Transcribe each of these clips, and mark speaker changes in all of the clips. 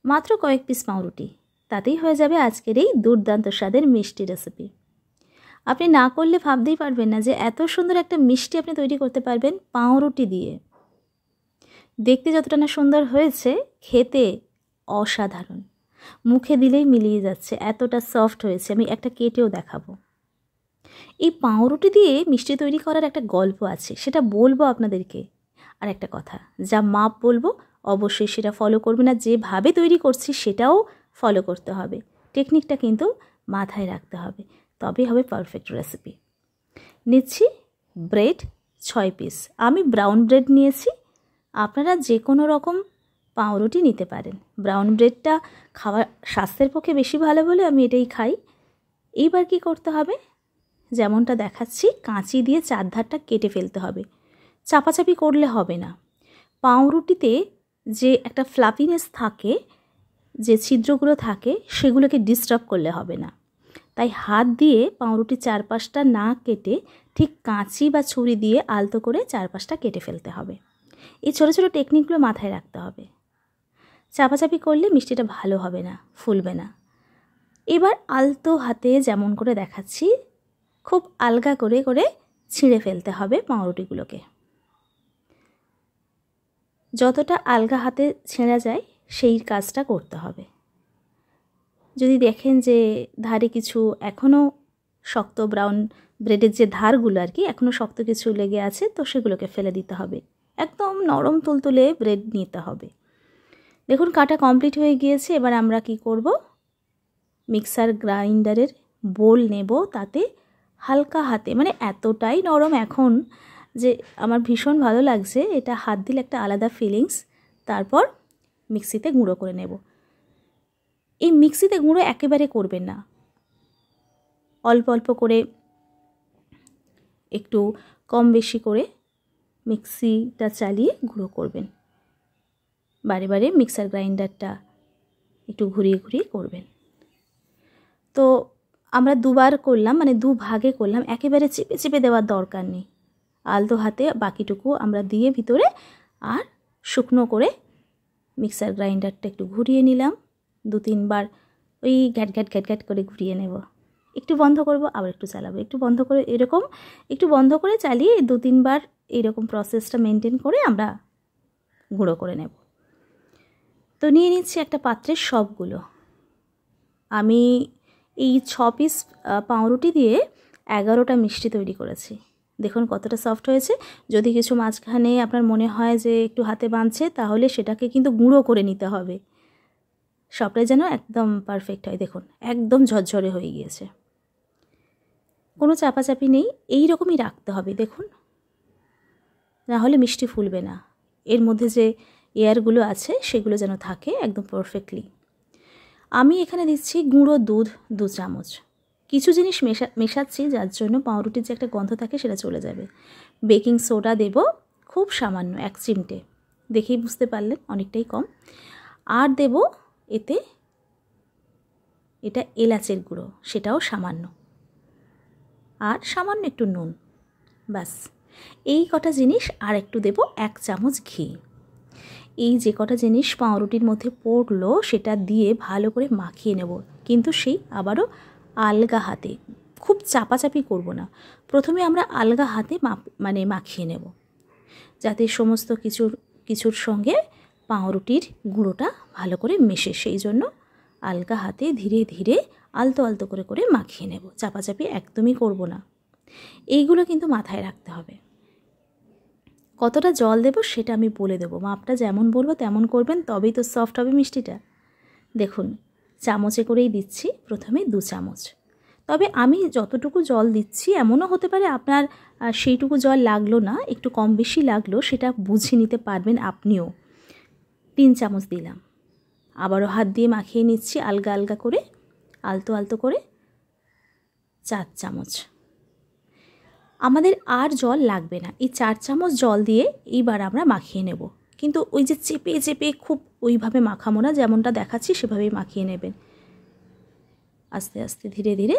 Speaker 1: মাত্র কয়েক পিস পাউরুটি, তাতেই হয়ে যাবে আজকের এই দুর্দান্ত স্বাদের মিষ্টি রেসিপি। আপনি না করলে ভাবতেই পারবেন না যে এত সুন্দর একটা মিষ্টি আপনি তৈরি করতে পারবেন পাউরুটি দিয়ে। দেখতে যতটা না সুন্দর হয়েছে, খেতে অসাধারণ, মুখে দিলেই মিলিয়ে যাচ্ছে, এতটা সফট হয়েছে। আমি একটা কেটেও দেখাবো। এই পাউরুটি দিয়ে মিষ্টি তৈরি করার একটা গল্প আছে, সেটা বলবো আপনাদেরকে। আর একটা কথা, যা মাপ বলবো অবশ্যই সেটা ফলো করবেন, আর যেভাবে তৈরি করছি সেটাও ফলো করতে হবে। টেকনিকটা কিন্তু মাথায় রাখতে হবে, তবে হবে পারফেক্ট রেসিপি। নিচ্ছি ব্রেড 6 পিস। আমি ব্রাউন ব্রেড নিয়েছি, আপনারা যে কোনো রকম পাউরুটি নিতে পারেন। ব্রাউন ব্রেডটা খাওয়া স্বাস্থ্যের পক্ষে বেশি ভালো বলে আমি এটাই খাই। এইবার কি করতে হবে, যেমনটা দেখাচ্ছি কাঁচি দিয়ে চারধারটা কেটে ফেলতে হবে। চাপাচাপি করলে হবে না। পাউরুটিতে যে একটা ফ্লাফিনেস থাকে, যে ছিদ্রগুলো থাকে, সেগুলোকে ডিস্টার্ব করলে হবে না। তাই হাত দিয়ে পাউরুটির চারপাশটা না কেটে ঠিক কাঁচি বা ছুরি দিয়ে আলতো করে চারপাশটা কেটে ফেলতে হবে। এই ছোটো ছোটো টেকনিকগুলো মাথায় রাখতে হবে। চাপাচাপি করলে মিষ্টিটা ভালো হবে না, ফুলবে না। এবার আলতো হাতে যেমন করে দেখাচ্ছি খুব আলগা করে করে ছিঁড়ে ফেলতে হবে পাউরুটিগুলোকে। যতটা আলগা হাতে ছেঁড়া যায় সেই কাজটা করতে হবে। যদি দেখেন যে ধারে কিছু এখনও শক্ত, ব্রাউন ব্রেডের যে ধারগুলো আর কি এখনও শক্ত কিছু লেগে আছে, তো সেগুলোকে ফেলে দিতে হবে। একদম নরম তুলতুলে ব্রেড নিতে হবে। দেখুন কাটা কমপ্লিট হয়ে গিয়েছে। এবার আমরা কি করব, মিক্সার গ্রাইন্ডারের বোল নেব, তাতে হালকা হাতে, মানে এতটাই নরম এখন যে আমার ভীষণ ভালো লাগছে, এটা হাত দিলে একটা আলাদা ফিলিংস। তারপর মিক্সিতে গুঁড়ো করে নেব। এই মিক্সিতে গুঁড়ো একেবারে করবেন না, অল্প অল্প করে, একটু কম বেশি করে মিক্সিটা চালিয়ে গুঁড়ো করবেন। বারে বারে মিক্সার গ্রাইন্ডারটা একটু ঘুরিয়ে ঘুরিয়ে করবেন। তো আমরা দুবার করলাম, মানে দুভাগে করলাম, একেবারে চেপে চেপে দেওয়ার দরকার নেই। আলতো হাতে বাকিটুকু আমরা দিয়ে ভিতরে আর শুকনো করে মিক্সার গ্রাইন্ডারটা একটু ঘুরিয়ে নিলাম। 2-3 বার ওই ঘ্যাট ঘ্যাট ঘ্যাট ঘ্যাট করে ঘুরিয়ে নেব। একটু বন্ধ করব, আবার একটু চালাবো, একটু বন্ধ করে, এরকম একটু বন্ধ করে চালিয়ে 2-3 বার এইরকম প্রসেসটা মেনটেন করে আমরা গুঁড়ো করে নেব। তো নিয়ে নিচ্ছি একটা পাত্রে সবগুলো। আমি এই 6 পিস পাউরুটি দিয়ে 11টা মিষ্টি তৈরি করেছি। দেখুন কতটা সফট হয়েছে। যদি কিছু মাঝখানে আপনার মনে হয় যে একটু হাতে বাঁধছে, তাহলে সেটাকে কিন্তু গুঁড়ো করে নিতে হবে। সবটাই যেন একদম পারফেক্ট হয়। দেখুন একদম ঝরঝরে হয়ে গিয়েছে, কোনো চাপাচাপি নেই। এই রকমই রাখতে হবে দেখুন, না হলে মিষ্টি ফুলবে না। এর মধ্যে যে এয়ারগুলো আছে সেগুলো যেন থাকে একদম পারফেক্টলি। আমি এখানে দিচ্ছি গুঁড়ো দুধ 2 চামচ। কিছু জিনিস মেশাচ্ছি যার জন্য পাউরুটির যে একটা গন্ধ থাকে সেটা চলে যাবে। বেকিং সোডা দেব খুব সামান্য, 1 চিমটে, দেখেই বুঝতে পারলেন অনেকটাই কম। আর দেব এতে, এটা এলাচের গুঁড়ো, সেটাও সামান্য, আর সামান্য একটু নুন, ব্যাস। এই কটা জিনিস, আর একটু দেব 1 চামচ ঘি। এই যে কটা জিনিস পাউরুটির মধ্যে পড়লো সেটা দিয়ে ভালো করে মাখিয়ে নেব, কিন্তু সেই আবারও আলগা হাতে, খুব চাপাচাপি করব না। প্রথমে আমরা আলগা হাতে মাখিয়ে নেব, যাতে সমস্ত কিছুর সঙ্গে পাউরুটির গুঁড়োটা ভালো করে মেশে। সেই জন্য আলগা হাতে ধীরে ধীরে আলতো আলতো করে করে মাখিয়ে নেব, চাপাচাপি একদমই করব না। এইগুলো কিন্তু মাথায় রাখতে হবে। কতটা জল দেব সেটা আমি বলে দেবো, মাপটা যেমন বলবো তেমন করবেন, তবেই তো সফট হবে মিষ্টিটা। দেখুন চামচে করেই দিচ্ছি, প্রথমে 2 চামচ। তবে আমি যতটুকু জল দিচ্ছি, এমনও হতে পারে আপনার সেইটুকু জল লাগলো না, একটু কম বেশি লাগলো, সেটা বুঝে নিতে পারবেন আপনিও। 3 চামচ দিলাম। আবারও হাত দিয়ে মাখিয়ে নিচ্ছি আলগা আলগা করে, আলতো আলতো করে। 4 চামচ। আমাদের আর জল লাগবে না, এই 4 চামচ জল দিয়ে এইবার আমরা মাখিয়ে নেব। কিন্তু ওই যে চেপে চেপে খুব ওইভাবে মাখাবো না, যেমনটা দেখাচ্ছি সেভাবেই মাখিয়ে নেবেন। আস্তে আস্তে ধীরে ধীরে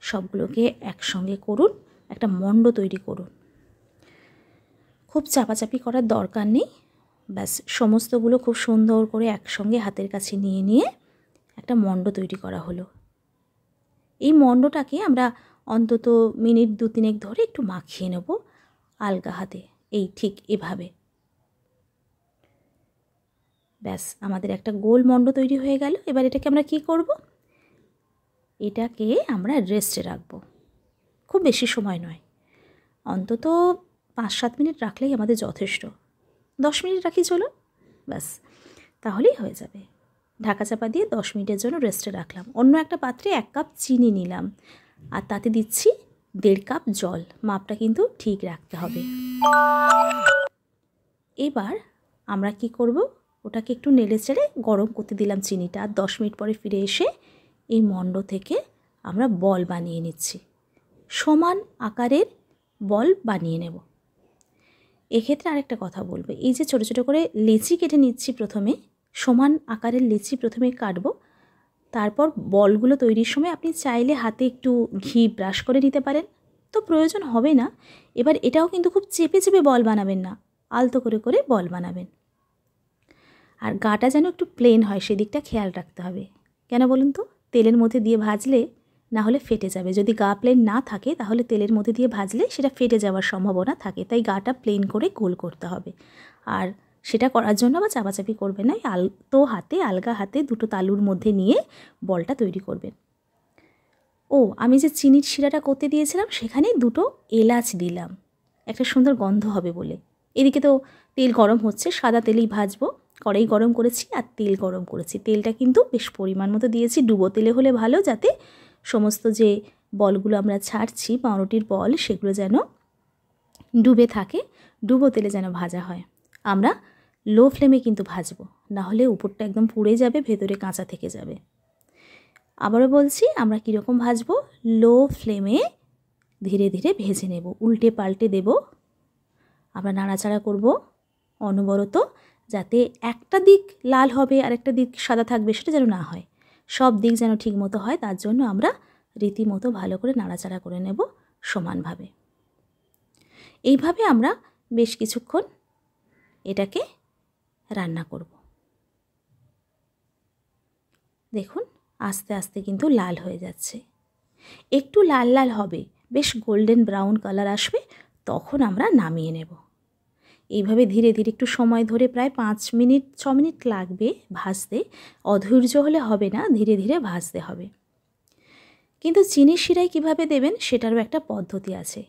Speaker 1: সবগুলোকে একসঙ্গে করুন, একটা মণ্ড তৈরি করুন। খুব চাপাচাপি করার দরকার নেই, ব্যাস সমস্তগুলো খুব সুন্দর করে একসঙ্গে হাতের কাছে নিয়ে নিয়ে একটা মণ্ড তৈরি করা হলো। এই মণ্ডটাকে আমরা অন্তত মিনিট 2-3 ধরে একটু মাখিয়ে নেব আলগা হাতে, এই ঠিক এভাবে। ব্যাস আমাদের একটা গোল মণ্ড তৈরি হয়ে গেল। এবার এটাকে আমরা কি করব? এটাকে আমরা রেস্টে রাখবো, খুব বেশি সময় নয়, অন্তত 5-7 মিনিট রাখলেই আমাদের যথেষ্ট। 10 মিনিট রাখি চলো, ব্যাস তাহলেই হয়ে যাবে। ঢাকা চাপা দিয়ে 10 মিনিটের জন্য রেস্টে রাখলাম। অন্য একটা পাত্রে 1 কাপ চিনি নিলাম আর তাতে দিচ্ছি 1.5 কাপ জল। মাপটা কিন্তু ঠিক রাখতে হবে। এবার আমরা কি করব? ওটাকে একটু নেড়ে চেড়ে গরম করতে দিলাম চিনিটা। আর 10 মিনিট পরে ফিরে এসে এই মণ্ড থেকে আমরা বল বানিয়ে নিচ্ছি। সমান আকারের বল বানিয়ে নেব। এক্ষেত্রে আরেকটা কথা বলবো, এই যে ছোটো ছোটো করে লেচি কেটে নিচ্ছি, প্রথমে সমান আকারের লেচি প্রথমে কাটবো, তারপর বলগুলো তৈরির সময় আপনি চাইলে হাতে একটু ঘি ব্রাশ করে নিতে পারেন, তো প্রয়োজন হবে না। এবার এটাও কিন্তু খুব চেপে চেপে বল বানাবেন না, আলতো করে করে বল বানাবেন। আর গাটা যেন একটু প্লেন হয় সেদিকটা খেয়াল রাখতে হবে। কেন বলুন তো? তেলের মধ্যে দিয়ে ভাজলে না হলে ফেটে যাবে। যদি গা প্লেন না থাকে তাহলে তেলের মধ্যে দিয়ে ভাজলে সেটা ফেটে যাওয়ার সম্ভাবনা থাকে। তাই গাটা প্লেন করে গোল করতে হবে। আর সেটা করার জন্য আবার চাপাচাপি করবেন না, আলতো হাতে আলগা হাতে দুটো তালুর মধ্যে নিয়ে বলটা তৈরি করবেন। আমি যে চিনির শিরাটা করতে দিয়েছিলাম সেখানে 2টো এলাচ দিলাম, একটা সুন্দর গন্ধ হবে বলে। এদিকে তো তেল গরম হচ্ছে, সাদা তেলেই ভাজবো। কড়াই গরম করেছি আর তেল গরম করেছি। তেলটা কিন্তু বেশ পরিমাণ মতো দিয়েছি, ডুবো তেলে হলে ভালো, যাতে সমস্ত যে বলগুলো আমরা ছাড়ছি পাউরুটির বল সেগুলো যেন ডুবে থাকে, ডুবো তেলে যেন ভাজা হয়। আমরা লো ফ্লেমে কিন্তু ভাজবো, না হলে উপরটা একদম পুড়ে যাবে, ভেতরে কাঁচা থেকে যাবে। আবারও বলছি, আমরা কীরকম ভাজবো? লো ফ্লেমে ধীরে ধীরে ভেজে নেব, উল্টে পাল্টে দেব, আমরা নাড়াচাড়া করব অনবরত, যাতে একটা দিক লাল হবে আর একটা দিক সাদা থাকবে সেটা যেন না হয়, সব দিক যেন ঠিক মতো হয়। তার জন্য আমরা রীতিমতো ভালো করে নাড়াচাড়া করে নেব সমানভাবে। এইভাবে আমরা বেশ কিছুক্ষণ এটাকে রান্না করব। দেখুন আস্তে আস্তে কিন্তু লাল হয়ে যাচ্ছে, একটু লাল লাল হবে, বেশ গোল্ডেন ব্রাউন কালার আসবে, তখন আমরা নামিয়ে নেব। এইভাবে ধীরে ধীরে একটু সময় ধরে, প্রায় 5-6 মিনিট লাগবে ভাজতে। অধৈর্য হলে হবে না, ধীরে ধীরে ভাজতে হবে। কিন্তু চিনির শিরায় কীভাবে দেবেন সেটারও একটা পদ্ধতি আছে।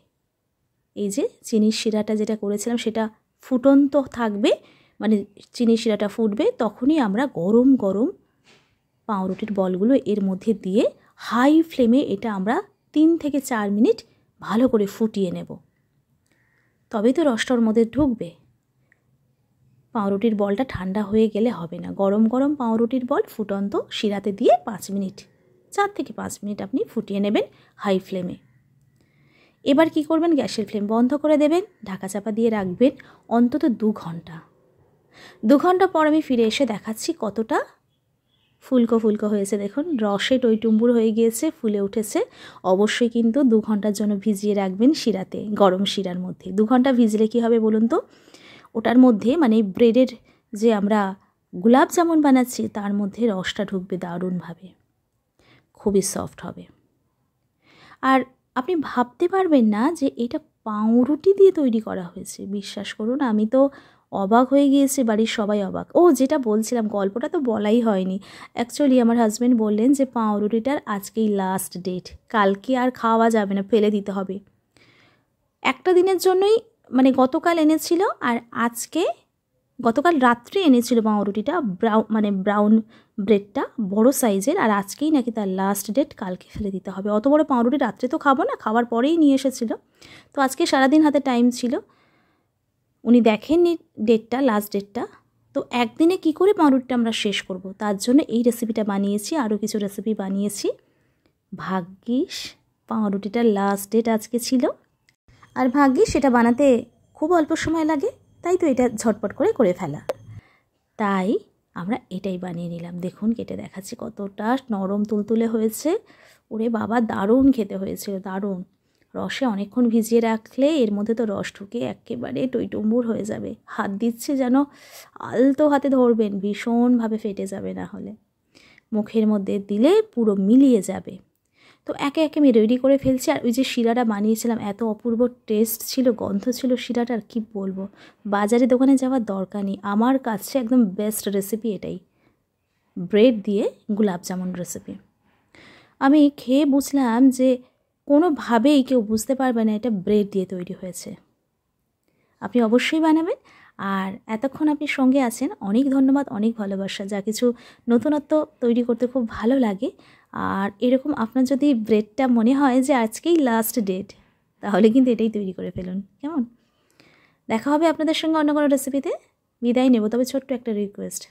Speaker 1: এই যে চিনির শিরাটা যেটা করেছিলাম সেটা ফুটন্ত থাকবে, মানে চিনির শিরাটা ফুটবে, তখনই আমরা গরম গরম পাউরুটির বলগুলো এর মধ্যে দিয়ে হাই ফ্লেমে এটা আমরা 3-4 মিনিট ভালো করে ফুটিয়ে নেব, তবেই তো রসটার মধ্যে ঢুকবে। পাউরুটির বলটা ঠান্ডা হয়ে গেলে হবে না, গরম গরম পাউরুটির বল ফুটন্ত শিরাতে দিয়ে 4 থেকে 5 মিনিট আপনি ফুটিয়ে নেবেন হাই ফ্লেমে। এবার কি করবেন? গ্যাসের ফ্লেম বন্ধ করে দেবেন, ঢাকা চাপা দিয়ে রাখবেন অন্তত 2 ঘন্টা। 2 ঘন্টা পর আমি ফিরে এসে দেখাচ্ছি কতটা ফুলকো ফুলকো হয়েছে। দেখুন রসে টইটুম্বুর হয়ে গিয়েছে, ফুলে উঠেছে। অবশ্যই কিন্তু 2 ঘন্টার জন্য ভিজিয়ে রাখবেন শিরাতে, গরম শিরার মধ্যে। 2 ঘন্টা ভিজলে কি হবে বলুন তো? ওটার মধ্যে মানে ব্রেডের যে আমরা গোলাপ জামুন বানাচ্ছি তার মধ্যে রসটা ঢুকবে দারুণভাবে, খুবই সফট হবে। আর আপনি ভাবতে পারবেন না যে এটা পাউরুটি দিয়ে তৈরি করা হয়েছে। বিশ্বাস করুন, আমি তো অবাক হয়ে গিয়েছি, বাড়ির সবাই অবাক। যেটা বলছিলাম, গল্পটা তো বলাই হয়নি। অ্যাকচুয়ালি আমার হাজব্যান্ড বললেন যে পাউরুটিটার আজকেই লাস্ট ডেট, কালকে আর খাওয়া যাবে না, ফেলে দিতে হবে। একটা দিনের জন্যই, মানে গতকাল এনেছিল আর আজকে, গতকাল রাত্রে এনেছিল পাউরুটিটা, ব্রাউন ব্রেডটা বড় সাইজের, আর আজকেই নাকি তার লাস্ট ডেট, কালকে ফেলে দিতে হবে। অত বড় পাউরুটি রাত্রে তো খাবো না, খাওয়ার পরেই নিয়ে এসেছিল। তো আজকে সারাদিন হাতে টাইম ছিল, উনি দেখেননি ডেটটা, লাস্ট ডেটটা। তো একদিনে কি করে পাউরুটিটা আমরা শেষ করব, তার জন্য এই রেসিপিটা বানিয়েছি। আরও কিছু রেসিপি বানিয়েছি। ভাগ্যিস পাউরুটিটার লাস্ট ডেট আজকে ছিল, আর ভাগ্যিস সেটা বানাতে খুব অল্প সময় লাগে, তাই তো এটা ঝটপট করে ফেলা। তাই আমরা এটাই বানিয়ে নিলাম। দেখুন কেটে দেখাচ্ছি কতটা নরম তুলতুলে হয়েছে। ওরে বাবা, দারুণ খেতে হয়েছিল, দারুণ। রসে অনেকক্ষণ ভিজিয়ে রাখলে এর মধ্যে তো রস ঢুকে একেবারে টইটুম্বুর হয়ে যাবে। হাত দিচ্ছে যেন আলতো হাতে ধরবেন, ভীষণভাবে ফেটে যাবে, না হলে মুখের মধ্যে দিলে পুরো মিলিয়ে যাবে। তো একে একে আমি রেডি করে ফেলছি। আর ওই যে শিরাটা বানিয়েছিলাম, এত অপূর্ব টেস্ট ছিল, গন্ধ ছিল শিরাটার, কি বলবো। বাজারে দোকানে যাওয়ার দরকার নেই, আমার কাছে একদম বেস্ট রেসিপি এটাই, ব্রেড দিয়ে গোলাপ জামুন রেসিপি। আমি খেয়ে বুঝলাম যে কোনোভাবেই কেউ বুঝতে পারবে না এটা ব্রেড দিয়ে তৈরি হয়েছে। আপনি অবশ্যই বানাবেন। আর এতক্ষণ আপনি সঙ্গে আছেন, অনেক ধন্যবাদ, অনেক ভালোবাসা। যা কিছু নতুনত্ব তৈরি করতে খুব ভালো লাগে। আর এরকম আপনার যদি ব্রেডটা মনে হয় যে আজকেই লাস্ট ডেট, তাহলে কিন্তু এটাই তৈরি করে ফেলুন, কেমন? দেখা হবে আপনাদের সঙ্গে অন্য কোনো রেসিপিতে। বিদায় নেব, তবে ছোট্ট একটা রিকোয়েস্ট,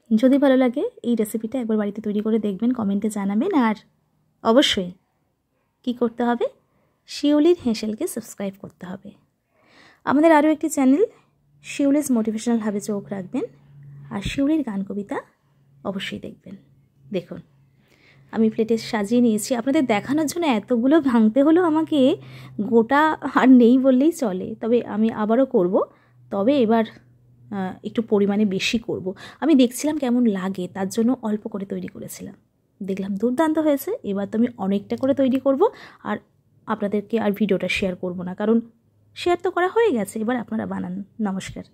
Speaker 1: যদি ভালো লাগে এই রেসিপিটা একবার বাড়িতে তৈরি করে দেখবেন, কমেন্টে জানাবেন। আর অবশ্যই কি করতে হবে, শিউলির হেঁসেলকে সাবস্ক্রাইব করতে হবে। আমাদের আরও একটি চ্যানেল শিউলিস মোটিভেশনাল হাবে চোখ রাখবেন। আর শিউলির গান কবিতা অবশ্যই দেখবেন। দেখুন আমি প্লেটে সাজিয়ে নিয়েছি আপনাদের দেখানোর জন্য। এতগুলো ভাঙতে হলো আমাকে, গোটা আর নেই বললেই চলে। তবে আমি আবারও করব, তবে এবার একটু পরিমাণে বেশি করব। আমি দেখছিলাম কেমন লাগে, তার জন্য অল্প করে তৈরি করেছিলাম। দেখলাম দুর্দান্ত হয়েছে। এবার তো আমি অনেকটা করে তৈরি করব। আর আপনাদেরকে আর ভিডিওটা শেয়ার করব না, কারণ শেয়ার তো করা হয়ে গেছে। এবার আপনারা বানান। নমস্কার।